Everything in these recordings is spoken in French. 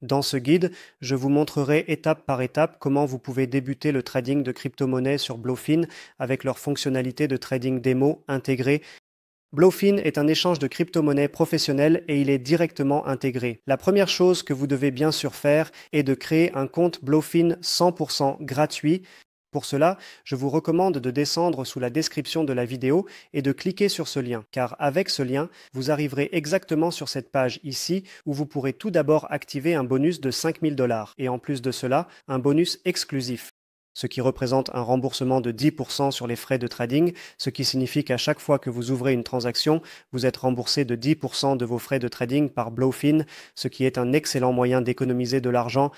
Dans ce guide, je vous montrerai étape par étape comment vous pouvez débuter le trading de crypto-monnaies sur Bluefin avec leurs fonctionnalités de trading démo intégrées. Bluefin est un échange de crypto-monnaies professionnel et il est directement intégré. La première chose que vous devez bien sûr faire est de créer un compte Bluefin 100% gratuit. Pour cela, je vous recommande de descendre sous la description de la vidéo et de cliquer sur ce lien, car avec ce lien, vous arriverez exactement sur cette page ici où vous pourrez tout d'abord activer un bonus de 5000 $ et en plus de cela, un bonus exclusif, ce qui représente un remboursement de 10% sur les frais de trading, ce qui signifie qu'à chaque fois que vous ouvrez une transaction, vous êtes remboursé de 10% de vos frais de trading par Bluefin, ce qui est un excellent moyen d'économiser de l'argent.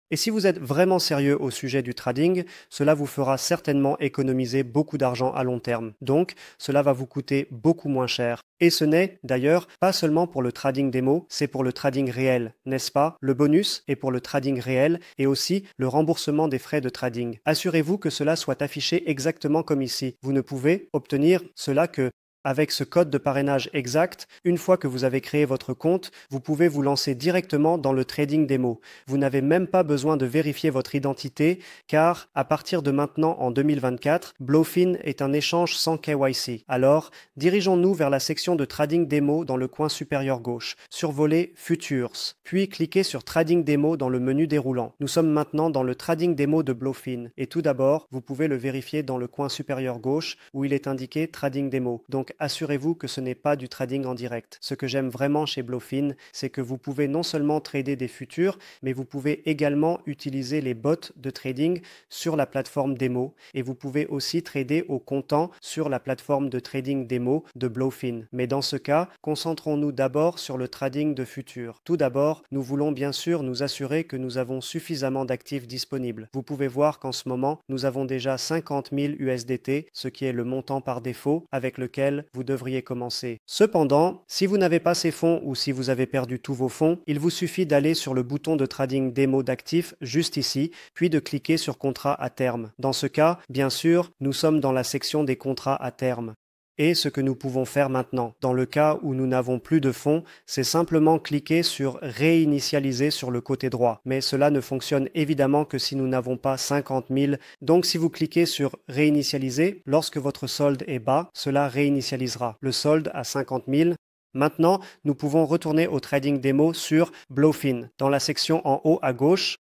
Et si vous êtes vraiment sérieux au sujet du trading, cela vous fera certainement économiser beaucoup d'argent à long terme. Donc, cela va vous coûter beaucoup moins cher. Et ce n'est, d'ailleurs, pas seulement pour le trading démo, c'est pour le trading réel, n'est-ce pas? Le bonus est pour le trading réel et aussi le remboursement des frais de trading. Assurez-vous que cela soit affiché exactement comme ici. Vous ne pouvez obtenir cela que avec ce code de parrainage exact, une fois que vous avez créé votre compte, vous pouvez vous lancer directement dans le trading démo. Vous n'avez même pas besoin de vérifier votre identité car à partir de maintenant en 2024, Bluefin est un échange sans KYC. Alors, dirigeons-nous vers la section de trading démo dans le coin supérieur gauche. Survolez Futures, puis cliquez sur Trading démo dans le menu déroulant. Nous sommes maintenant dans le trading démo de Bluefin et tout d'abord, vous pouvez le vérifier dans le coin supérieur gauche où il est indiqué Trading démo. Donc assurez-vous que ce n'est pas du trading en direct. Ce que j'aime vraiment chez Bluefin, c'est que vous pouvez non seulement trader des futurs, mais vous pouvez également utiliser les bots de trading sur la plateforme démo et vous pouvez aussi trader au comptant sur la plateforme de trading démo de Bluefin. Mais dans ce cas, concentrons-nous d'abord sur le trading de futurs. Tout d'abord, nous voulons bien sûr nous assurer que nous avons suffisamment d'actifs disponibles. Vous pouvez voir qu'en ce moment, nous avons déjà 50 000 USDT, ce qui est le montant par défaut avec lequel vous devriez commencer. Cependant, si vous n'avez pas ces fonds ou si vous avez perdu tous vos fonds, il vous suffit d'aller sur le bouton de trading démo d'actifs juste ici, puis de cliquer sur contrat à terme. Dans ce cas, bien sûr, nous sommes dans la section des contrats à terme. Et ce que nous pouvons faire maintenant, dans le cas où nous n'avons plus de fonds, c'est simplement cliquer sur réinitialiser sur le côté droit. Mais cela ne fonctionne évidemment que si nous n'avons pas 50 000. Donc si vous cliquez sur réinitialiser, lorsque votre solde est bas, cela réinitialisera le solde à 50 000. Maintenant, nous pouvons retourner au trading démo sur Bluefin. Dans la section en haut à gauche,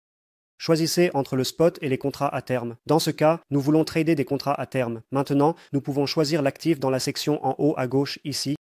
choisissez entre le spot et les contrats à terme. Dans ce cas, nous voulons trader des contrats à terme. Maintenant, nous pouvons choisir l'actif dans la section en haut à gauche ici.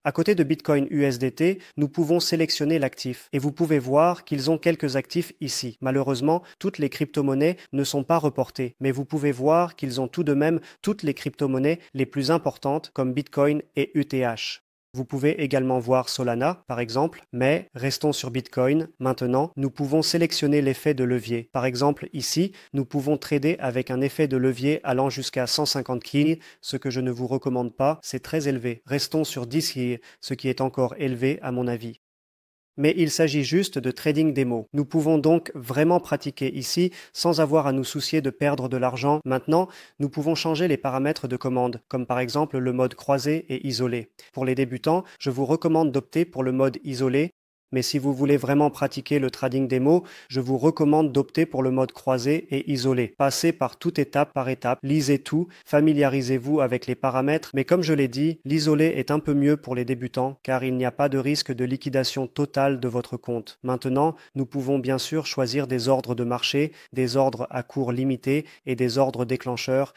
À côté de Bitcoin USDT, nous pouvons sélectionner l'actif et vous pouvez voir qu'ils ont quelques actifs ici. Malheureusement, toutes les crypto-monnaies ne sont pas reportées, mais vous pouvez voir qu'ils ont tout de même toutes les crypto-monnaies les plus importantes comme Bitcoin et ETH. Vous pouvez également voir Solana, par exemple, mais restons sur Bitcoin. Maintenant, nous pouvons sélectionner l'effet de levier. Par exemple, ici, nous pouvons trader avec un effet de levier allant jusqu'à 150 KEY, ce que je ne vous recommande pas, c'est très élevé. Restons sur 10 KEY, ce qui est encore élevé à mon avis. Mais il s'agit juste de trading démo. Nous pouvons donc vraiment pratiquer ici sans avoir à nous soucier de perdre de l'argent. Maintenant, nous pouvons changer les paramètres de commande, comme par exemple le mode croisé et isolé. Pour les débutants, je vous recommande d'opter pour le mode isolé. Mais si vous voulez vraiment pratiquer le trading démo, je vous recommande d'opter pour le mode croisé et isolé. Passez par toute étape par étape, lisez tout, familiarisez-vous avec les paramètres, mais comme je l'ai dit, l'isolé est un peu mieux pour les débutants car il n'y a pas de risque de liquidation totale de votre compte. Maintenant, nous pouvons bien sûr choisir des ordres de marché, des ordres à cours limité et des ordres déclencheurs.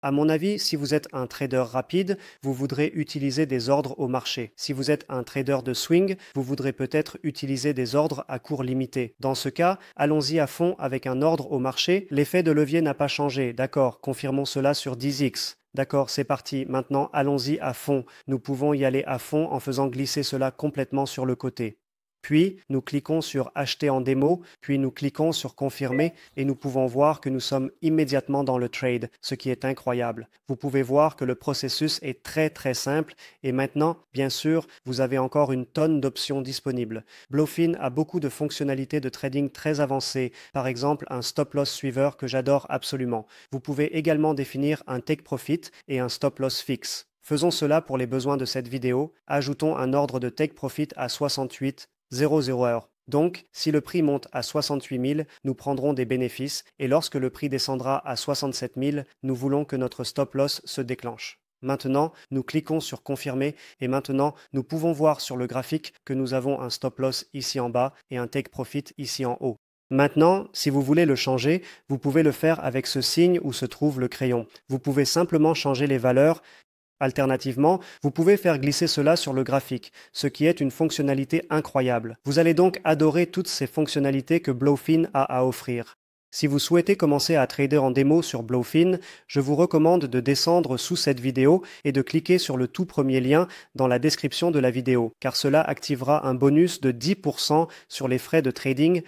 À mon avis, si vous êtes un trader rapide, vous voudrez utiliser des ordres au marché. Si vous êtes un trader de swing, vous voudrez peut-être utiliser des ordres à cours limité. Dans ce cas, allons-y à fond avec un ordre au marché. L'effet de levier n'a pas changé. D'accord, confirmons cela sur 10x. D'accord, c'est parti. Maintenant, allons-y à fond. Nous pouvons y aller à fond en faisant glisser cela complètement sur le côté. Puis, nous cliquons sur Acheter en démo, puis nous cliquons sur Confirmer et nous pouvons voir que nous sommes immédiatement dans le trade, ce qui est incroyable. Vous pouvez voir que le processus est très simple et maintenant, bien sûr, vous avez encore une tonne d'options disponibles. Bluefin a beaucoup de fonctionnalités de trading très avancées, par exemple un stop loss suiveur que j'adore absolument. Vous pouvez également définir un take profit et un stop loss fixe. Faisons cela pour les besoins de cette vidéo. Ajoutons un ordre de take profit à 68,00 €. Donc, si le prix monte à 68 000, nous prendrons des bénéfices et lorsque le prix descendra à 67 000, nous voulons que notre stop loss se déclenche. Maintenant, nous cliquons sur confirmer et maintenant, nous pouvons voir sur le graphique que nous avons un stop loss ici en bas et un take profit ici en haut. Maintenant, si vous voulez le changer, vous pouvez le faire avec ce signe où se trouve le crayon. Vous pouvez simplement changer les valeurs. Alternativement, vous pouvez faire glisser cela sur le graphique, ce qui est une fonctionnalité incroyable. Vous allez donc adorer toutes ces fonctionnalités que Blowfin a à offrir. Si vous souhaitez commencer à trader en démo sur Blowfin, je vous recommande de descendre sous cette vidéo et de cliquer sur le tout premier lien dans la description de la vidéo, car cela activera un bonus de 10% sur les frais de trading.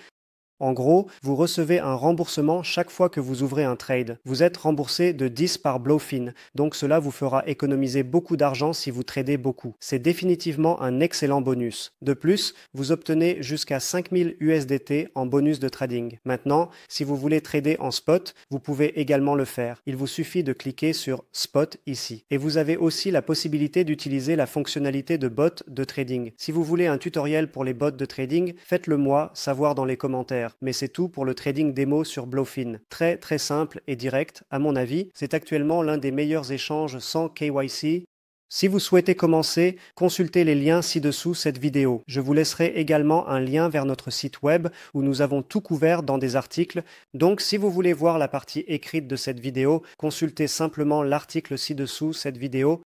En gros, vous recevez un remboursement chaque fois que vous ouvrez un trade. Vous êtes remboursé de 10 par Blowfin, donc cela vous fera économiser beaucoup d'argent si vous tradez beaucoup. C'est définitivement un excellent bonus. De plus, vous obtenez jusqu'à 5000 USDT en bonus de trading. Maintenant, si vous voulez trader en spot, vous pouvez également le faire. Il vous suffit de cliquer sur Spot ici. Et vous avez aussi la possibilité d'utiliser la fonctionnalité de bot de trading. Si vous voulez un tutoriel pour les bots de trading, faites-le moi savoir dans les commentaires. Mais c'est tout pour le trading démo sur Blowfin. Très simple et direct, à mon avis, c'est actuellement l'un des meilleurs échanges sans KYC. Si vous souhaitez commencer, consultez les liens ci-dessous cette vidéo. Je vous laisserai également un lien vers notre site web où nous avons tout couvert dans des articles. Donc si vous voulez voir la partie écrite de cette vidéo, consultez simplement l'article ci-dessous cette vidéo.